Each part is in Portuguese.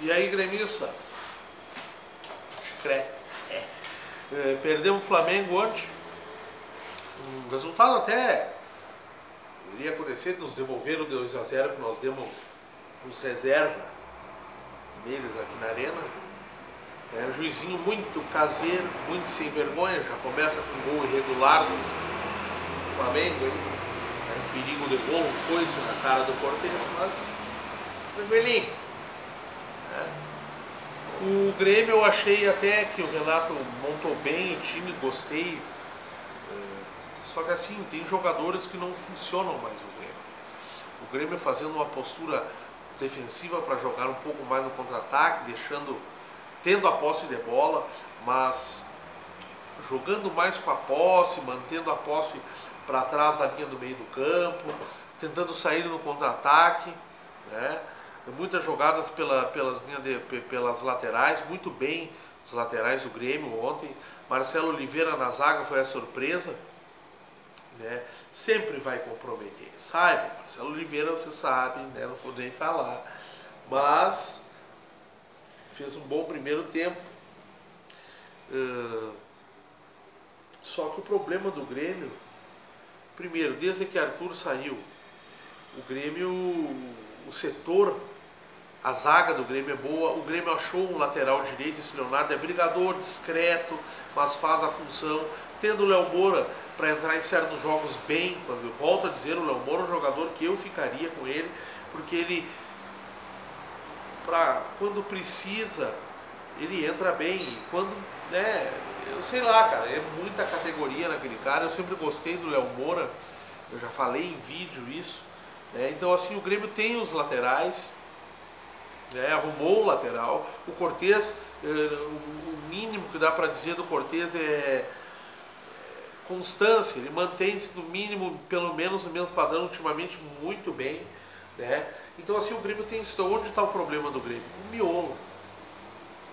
E aí, gremistas? Perdemos o Flamengo ontem. Um resultado até iria acontecer, nos devolveram o 2 a 0 que nós demos nos reserva neles aqui na arena. Um juizinho muito caseiro, muito sem vergonha, já começa com um gol irregular do Flamengo. Um perigo de gol, um coice na cara do Cortez, mas tranquilinho. O Grêmio, eu achei até que o Renato montou bem o time, gostei. Só que assim, tem jogadores que não funcionam mais o Grêmio. O Grêmio fazendo uma postura defensiva para jogar um pouco mais no contra-ataque, tendo a posse de bola, mas jogando mais com a posse, mantendo a posse para trás da linha do meio do campo, tentando sair no contra-ataque, né? Muitas jogadas pelas laterais, muito bem os laterais do Grêmio ontem. Marcelo Oliveira na zaga foi a surpresa, né? Sempre vai comprometer, saiba, Marcelo Oliveira você sabe, né? Não vou nem falar, mas fez um bom primeiro tempo. Só que o problema do Grêmio, primeiro, desde que Arthur saiu, o Grêmio, o setor, a zaga do Grêmio é boa. O Grêmio achou um lateral direito, esse Leonardo é brigador, discreto, mas faz a função. Tendo o Léo Moura para entrar em certos jogos bem, quando eu volto a dizer, o Léo Moura é um jogador que eu ficaria com ele, porque ele, quando precisa, ele entra bem. E quando, né, eu sei lá, cara, é muita categoria naquele cara. Eu sempre gostei do Léo Moura, eu já falei em vídeo isso, né? Então assim, o Grêmio tem os laterais, né, arrumou o lateral. O Cortez, o mínimo que dá para dizer do Cortez é constância. Ele mantém-se no mínimo, pelo menos no mesmo padrão, ultimamente muito bem, né? Então assim, o Grêmio tem isso. Onde está o problema do Grêmio? O miolo.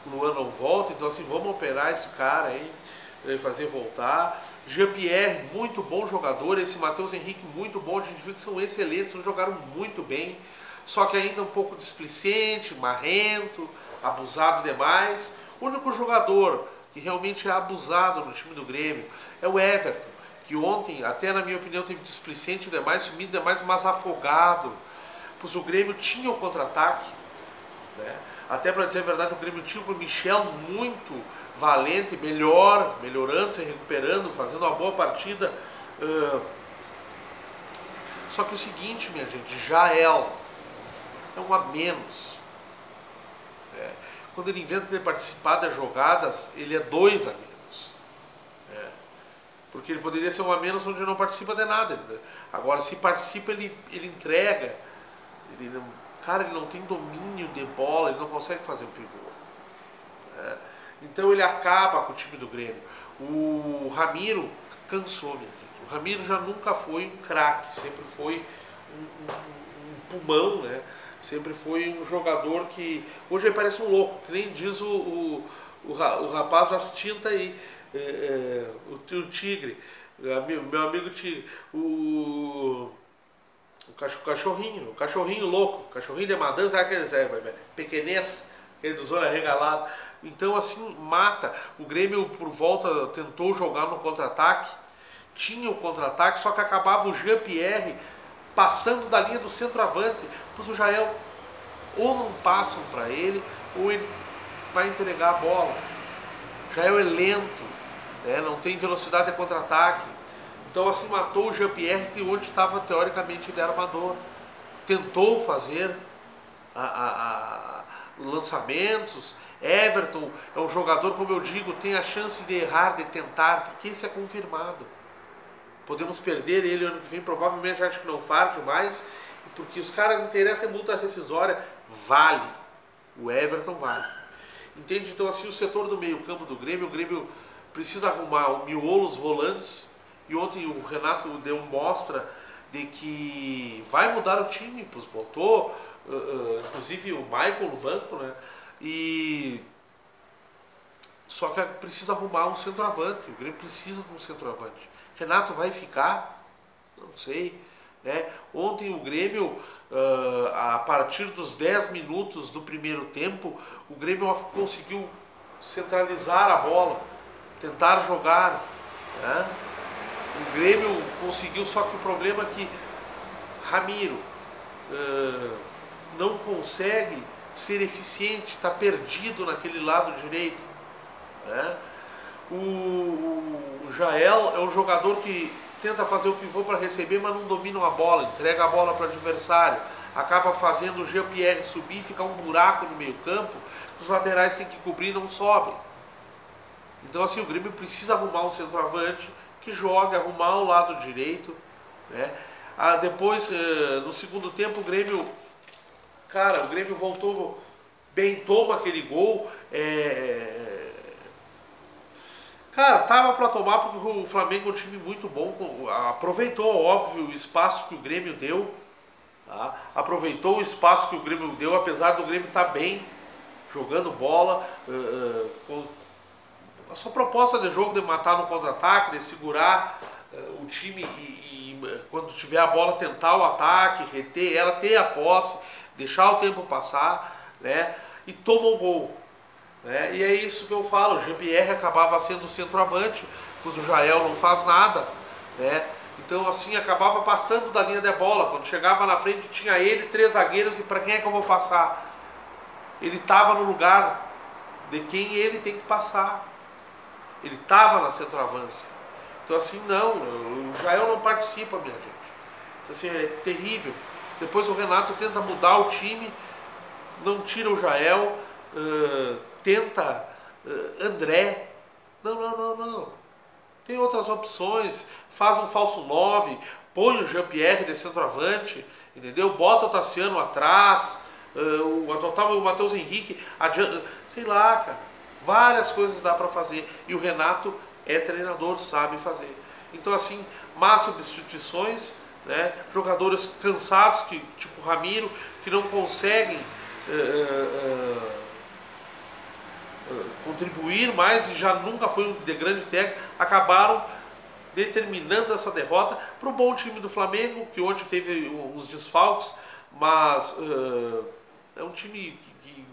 O Luan não volta, então assim, vamos operar esse cara aí, fazer voltar. Jean-Pierre, muito bom jogador. Esse Matheus Henrique, muito bom. A gente viu que são excelentes, eles jogaram muito bem. Só que ainda um pouco displicente, marrento, abusado demais. O único jogador que realmente é abusado no time do Grêmio é o Everton, que ontem, até na minha opinião, teve displicente demais, sumido demais, mas afogado. Pois o Grêmio tinha o contra-ataque, né? Até para dizer a verdade, o Grêmio tinha o Michel muito valente, melhorando, se recuperando, fazendo uma boa partida. Só que o seguinte, minha gente, Jael é um a menos. Quando ele inventa de participar das jogadas, ele é 2 a menos. Porque ele poderia ser um a menos onde não participa de nada. Agora, se participa, ele entrega. Ele não tem domínio de bola, ele não consegue fazer um pivô. Então ele acaba com o time do Grêmio. O Ramiro cansou, minha gente. O Ramiro já nunca foi um craque, sempre foi um pulmão, né? Sempre foi um jogador que hoje ele parece um louco, que nem diz o rapaz das tintas aí, o Tigre, meu amigo Tigre, o cachorrinho louco, cachorrinho de madame, sabe aqueles pequenês, aquele dos olhos arregalados. Então assim, mata. O Grêmio por volta tentou jogar no contra-ataque, tinha o contra-ataque, só que acabava o Jean-Pierre passando da linha do centroavante, pois o Jael ou não passam para ele, ou ele vai entregar a bola. Jael é lento, né? Não tem velocidade de contra-ataque. Então assim, matou o Jean-Pierre, que hoje estava teoricamente de armador. Tentou fazer lançamentos. Everton é um jogador, como eu digo, tem a chance de errar, de tentar, porque isso é confirmado. Podemos perder ele ano que vem, provavelmente acho que não farde mais, porque os caras não interessam em multa rescisória, vale. O Everton vale. Entende? Então assim, o setor do meio campo do Grêmio, o Grêmio precisa arrumar o miolo, os volantes, e ontem o Renato deu mostra de que vai mudar o time, pois botou inclusive o Michael no banco, né? E só que precisa arrumar um centroavante. O Grêmio precisa de um centroavante. Renato vai ficar? Não sei. né? Ontem o Grêmio, a partir dos 10 minutos do primeiro tempo, o Grêmio conseguiu centralizar a bola, tentar jogar, né? O Grêmio conseguiu, só que o problema é que Ramiro não consegue ser eficiente, está perdido naquele lado direito, né? O Jael é um jogador que tenta fazer o pivô para receber, mas não domina a bola, entrega a bola para o adversário, acaba fazendo o Jean-Pierre subir, fica um buraco no meio campo, os laterais têm que cobrir e não sobem. Então assim, o Grêmio precisa arrumar um centroavante que jogue, arrumar o lado direito, né? Depois, no segundo tempo, o Grêmio voltou bem, toma aquele gol. Cara, tava para tomar, porque o Flamengo é um time muito bom, aproveitou, óbvio, o espaço que o Grêmio deu, tá? Aproveitou o espaço que o Grêmio deu, apesar do Grêmio estar bem, jogando bola, a sua proposta de jogo de matar no contra-ataque, de segurar o time e quando tiver a bola tentar o ataque, reter ela, ter a posse, deixar o tempo passar, né? E toma o gol, né? E é isso que eu falo, o Jean-Pierre acabava sendo o centroavante, pois o Jael não faz nada, né? Então assim, acabava passando da linha de bola, quando chegava na frente tinha ele, 3 zagueiros, e para quem é que eu vou passar? Ele estava no lugar de quem ele tem que passar, ele estava na centroavância. Então assim, não, o Jael não participa, minha gente. Então assim, é terrível. Depois o Renato tenta mudar o time, não tira o Jael, tenta André. Não. Tem outras opções, faz um falso 9, põe o Jean-Pierre de centroavante, entendeu? Bota o Tassiano atrás, o Matheus Henrique, sei lá, cara. Várias coisas dá para fazer. E o Renato é treinador, sabe fazer. Então assim, más substituições, né? Jogadores cansados, tipo Ramiro, que não conseguem contribuir mais e já nunca foi um de grande técnico, acabaram determinando essa derrota para o bom time do Flamengo, que ontem teve uns desfalques, mas é um time que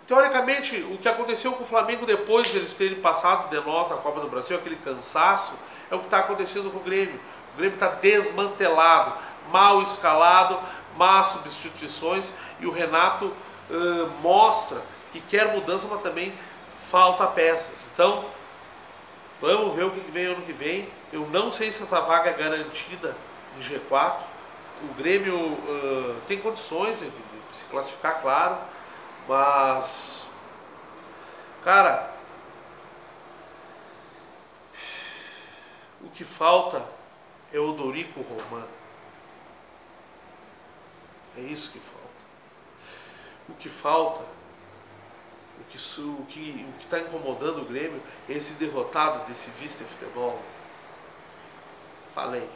teoricamente, o que aconteceu com o Flamengo depois de eles terem passado de nós na Copa do Brasil, aquele cansaço, é o que está acontecendo com o Grêmio. O Grêmio está desmantelado, mal escalado, más substituições, e o Renato mostra que quer mudança, mas também falta peças. Então, vamos ver o que vem ano que vem. Eu não sei se essa vaga é garantida em G4. O Grêmio tem condições de se classificar, claro, mas, cara, o que falta é o Dorico Romano. É isso que falta. O que falta, o que está incomodando o Grêmio é esse derrotado desse Vista Futebol. Falei.